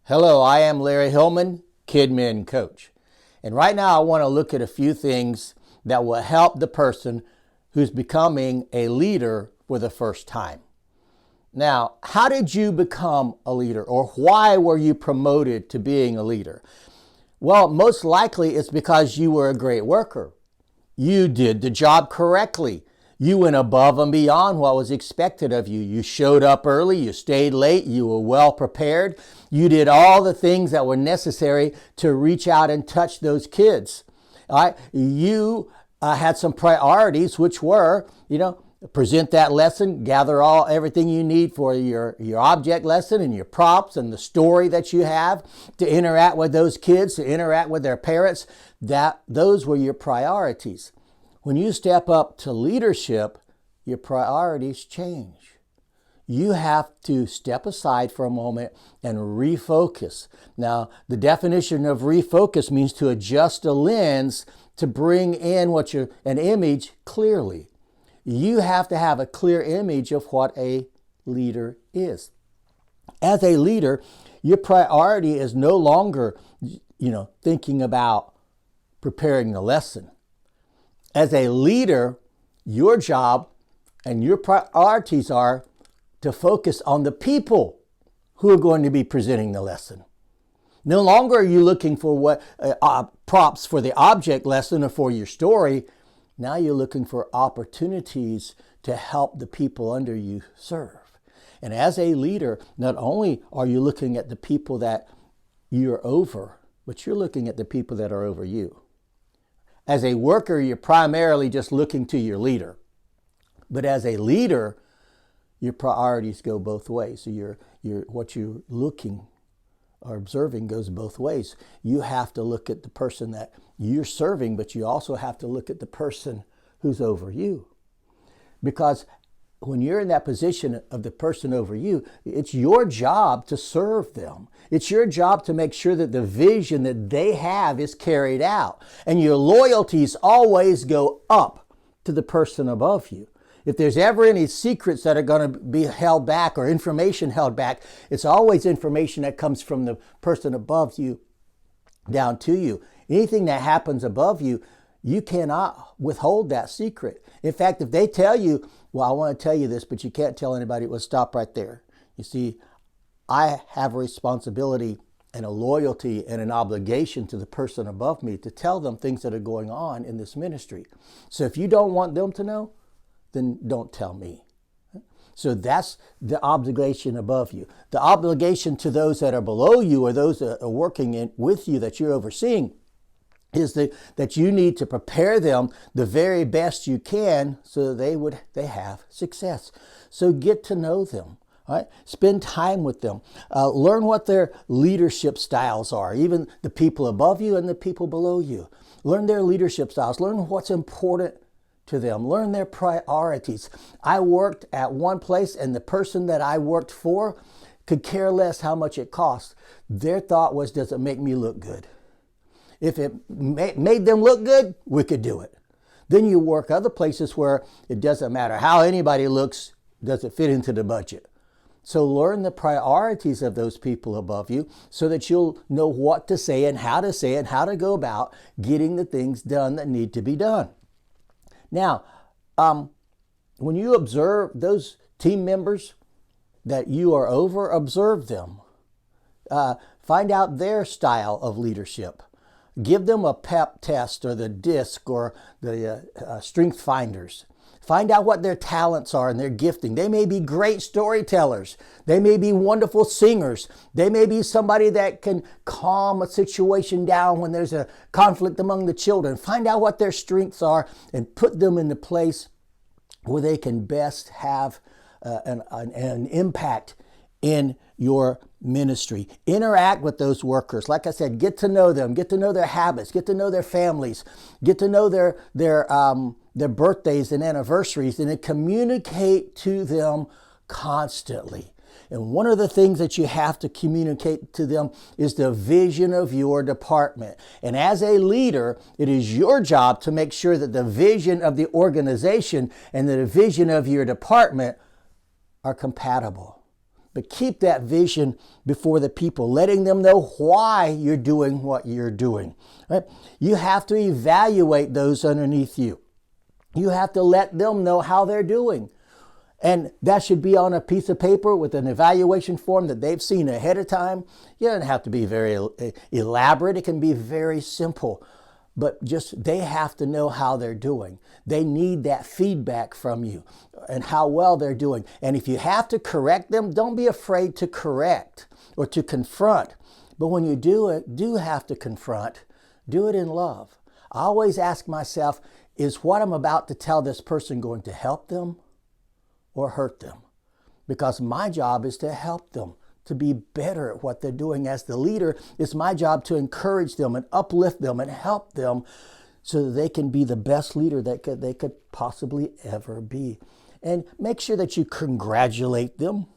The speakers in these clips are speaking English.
Hello, I am Larry Hillman, KidMin Coach. And right now I want to look at a few things that will help the person who's becoming a leader for the first time. Now, how did you become a leader, or why were you promoted to being a leader? Well, most likely it's because you were a great worker. You did the job correctly. You went above and beyond what was expected of you. You showed up early, you stayed late, you were well prepared. You did all the things that were necessary to reach out and touch those kids. All right? You had some priorities, which were, present that lesson, gather everything you need for your object lesson and your props and the story that you have to interact with those kids, to interact with their parents. Those were your priorities. When you step up to leadership, your priorities change. You have to step aside for a moment and refocus. Now, the definition of refocus means to adjust a lens to bring in an image clearly. You have to have a clear image of what a leader is. As a leader, your priority is no longer, thinking about preparing the lesson. As a leader, your job and your priorities are to focus on the people who are going to be presenting the lesson. No longer are you looking for props for the object lesson or for your story. Now you're looking for opportunities to help the people under you serve. And as a leader, not only are you looking at the people that you're over, but you're looking at the people that are over you. As a worker, you're primarily just looking to your leader. But as a leader, your priorities go both ways. So what you're looking or observing goes both ways. You have to look at the person that you're serving, but you also have to look at the person who's over you. Because when you're in that position of the person over you, it's your job to serve them. It's your job to make sure that the vision that they have is carried out. And your loyalties always go up to the person above you. If there's ever any secrets that are going to be held back or information held back, it's always information that comes from the person above you down to you. Anything that happens above you, you cannot withhold that secret. In fact, if they tell you, well, I want to tell you this, but you can't tell anybody, well, stop right there. You see, I have a responsibility and a loyalty and an obligation to the person above me to tell them things that are going on in this ministry. So if you don't want them to know, then don't tell me. So that's the obligation above you. The obligation to those that are below you or those that are working with you that you're overseeing is that you need to prepare them the very best you can so that they have success. So get to know them. All right? Spend time with them. Learn what their leadership styles are, even the people above you and the people below you. Learn their leadership styles. Learn what's important to them. Learn their priorities. I worked at one place and the person that I worked for could care less how much it cost. Their thought was, does it make me look good? If it made them look good, we could do it. Then you work other places where it doesn't matter how anybody looks, does it fit into the budget? So learn the priorities of those people above you so that you'll know what to say and how to go about getting the things done that need to be done. Now, when you observe those team members that you are over, observe them. Find out their style of leadership. Give them a pep test or the DISC or the Strength Finders. Find out what their talents are and their gifting. They may be great storytellers. They may be wonderful singers. They may be somebody that can calm a situation down when there's a conflict among the children. Find out what their strengths are and put them in the place where they can best have an impact in your ministry. Interact with those workers. Like I said, get to know them, get to know their habits, get to know their families, get to know their birthdays and anniversaries, and then communicate to them constantly. And one of the things that you have to communicate to them is the vision of your department. And as a leader, it is your job to make sure that the vision of the organization and the vision of your department are compatible. But keep that vision before the people, letting them know why you're doing what you're doing. Right? You have to evaluate those underneath you. You have to let them know how they're doing. And that should be on a piece of paper with an evaluation form that they've seen ahead of time. You don't have to be very elaborate. It can be very simple. But just they have to know how they're doing. They need that feedback from you and how well they're doing. And if you have to correct them, don't be afraid to correct or to confront. But when you do have to confront, do it in love. I always ask myself, is what I'm about to tell this person going to help them or hurt them? Because my job is to help them to be better at what they're doing. As the leader, it's my job to encourage them and uplift them and help them so that they can be the best leader that they could possibly ever be. And make sure that you congratulate them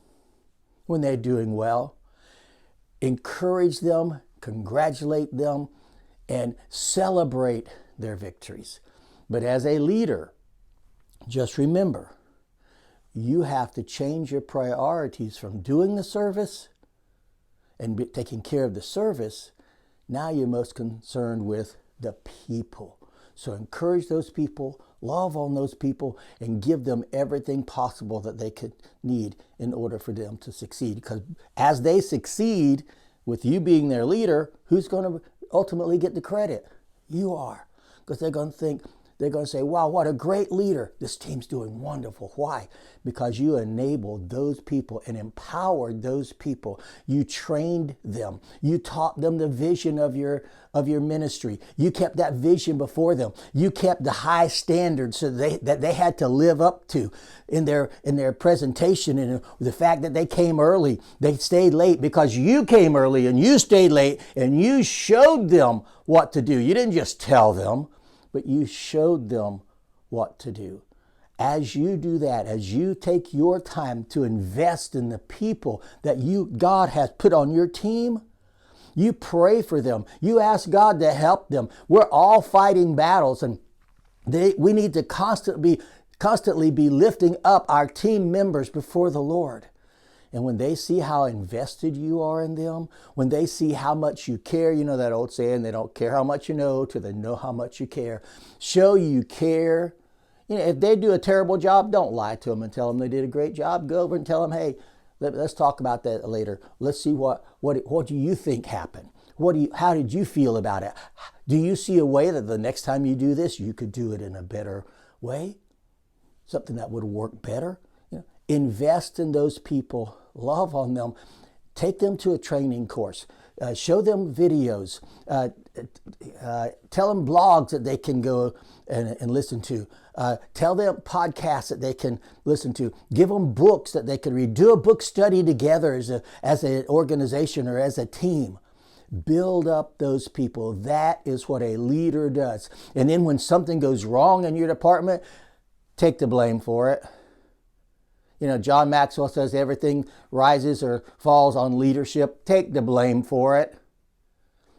when they're doing well. Encourage them, congratulate them, and celebrate their victories. But as a leader, just remember, you have to change your priorities from doing the service and taking care of the service. Now you're most concerned with the people. So encourage those people, love on those people, and give them everything possible that they could need in order for them to succeed. Because as they succeed, with you being their leader, who's going to ultimately get the credit? You are. Because they're going to say, wow, what a great leader. This team's doing wonderful. Why? Because you enabled those people and empowered those people. You trained them. You taught them the vision of your ministry. You kept that vision before them. You kept the high standards that they had to live up to in their presentation, and the fact that they came early, they stayed late because you came early and you stayed late and you showed them what to do. You didn't just tell them, but you showed them what to do. As you do that, as you take your time to invest in the people that God has put on your team, you pray for them. You ask God to help them. We're all fighting battles, and we need to constantly be lifting up our team members before the Lord. And when they see how invested you are in them, when they see how much you care, you know that old saying, they don't care how much you know till they know how much you care. Show you care. You know, if they do a terrible job, don't lie to them and tell them they did a great job. Go over and tell them, hey, let's talk about that later. Let's see what do you think happened? How did you feel about it? Do you see a way that the next time you do this, you could do it in a better way? Something that would work better? Invest in those people, love on them, take them to a training course, show them videos, tell them blogs that they can go and listen to, tell them podcasts that they can listen to, give them books that they can read, do a book study together as an organization or as a team. Build up those people. That is what a leader does. And then when something goes wrong in your department, take the blame for it. You know, John Maxwell says everything rises or falls on leadership. Take the blame for it.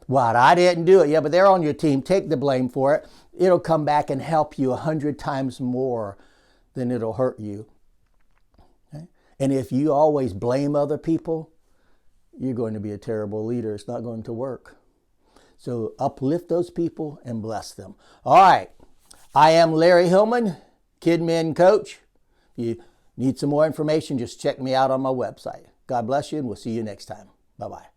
What? I didn't do it. Yeah, but they're on your team. Take the blame for it. It'll come back and help you 100 times more than it'll hurt you. Okay? And if you always blame other people, you're going to be a terrible leader. It's not going to work. So uplift those people and bless them. All right. I am Larry Hillman, Kid Men Coach. If you need some more information, just check me out on my website. God bless you, and we'll see you next time. Bye-bye.